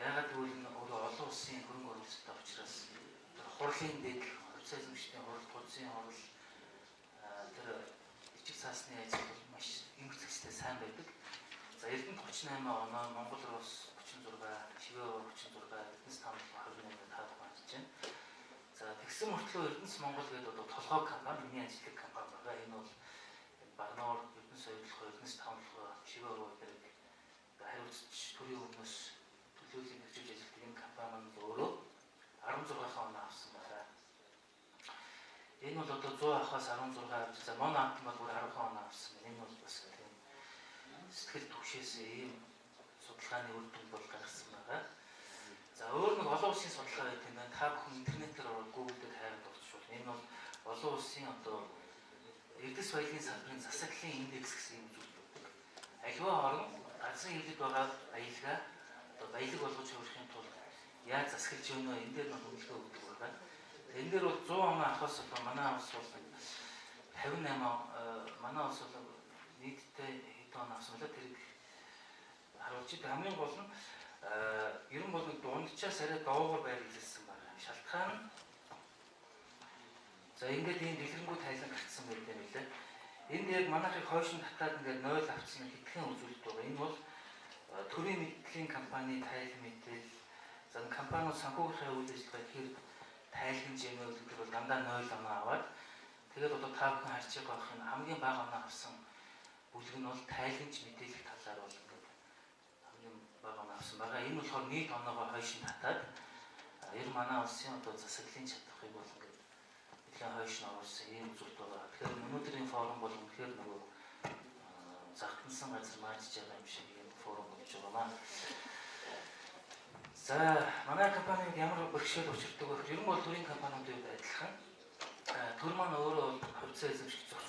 Яагаад гэвэл энэ өөрөө олон улсын хөрөнгө оруулалттай учраас хурлын дээл, хувьцаа эзэмшлийн хурал, хуудсын хурал тэр бичиг цаасны ажил бол маш эмгэгцтэй сайн байдаг. За Эрдэнэт 38 оноо, Монгол Улс 36, Шивээ 36, Эрдэнэс 58 таад байна чинь. За тэгсэн мөртлөө Эрдэнэс Монгол гэдэг одоо толгой компани, миний ажиллаг компани байгаа. Энэ бол Багнуур, Эрдэнэс соёлох, Эрдэнэс тавлах, Шивээ руу зэрэг хариуцч төрийн өмнөөс төлөөллийн хэрэгжүүлж ажилладаг энэ компани нь өөрөө 16 оноо авсан байна. Энэ бол одоо 100 ахаас 16 авч, за манай амт бол бүр 10 оноо авсан байна. Энэ бол бас тийм сэтгэл түвшээс ийм судалгааны үр дүн бол гарсан байгаа. За өөр нэг олон улсын судалгаа гэдэг юм байна. Та бүхэн интернетээр ороод Google дээр хайрд болчихвол энэ бол олон улсын одоо эрдэс баялагын салбарын засаглалын индекс гэсэн юм зүйл байдаг. Аливаа орн газрын хэвлэлд байгаа баялгаа одоо баялаг болгож хөрөхийн тулд яаж засаглаж өгнө энэ дээр нь хөдөлгөөн өгдөг байгаа. Энэ дээр бол 100 оноо авахаас одоо манай улс бол 58 манай улс бол нийтдээ хэдэн оноо авсан бэ? Тэрийг харуулж байгаа. Хамгийн гол нь ер нь бол дунджаас арай доогуур байр хэлсэн байна. Шалтгаан нь за ингээд ийм дэлгэрэнгүй тайлан гарцсан байдаг юм лээ. Энд яг манайхыг хойшин татаад ингээд 0 авчихсан хэдхэн үзүүлэлт байгаа. Энэ бол төрийн мэдээллийн компани тайлан мэдээлэл. За компаниуд санхүүгийн үйл ажиллагаа тэгэхээр тайлан хэмжээний үзүүлэлт бол дандаа 0 оноо аваад тэгээд одоо та бүхэн харж байгаа байх энэ хамгийн бага оноо авсан бүлэг нь бол тайланч мэдээлэх талаар бол ингээд хамгийн бага оноо авсан байгаа. Энэ болохоор нийт оноогоо хойшин татаад ер манай улсын одоо засаглалын чадварыг бол ингээд нэлээд хойшин оруулсан ийм үзүүлэлт байгаа. Тэгэхээр өнөөдрийн форум бол үнэхээр нөгөө загтансан газар маажж байгаа юм шиг ийм форум болж байгаа маа. За манай компанид ямар бэрхшээл учирдаг вэ? Ер нь бол төрийн компаниудын адилхан. Төр маань өөрөө хувьцаа эзэмших зохицуулалт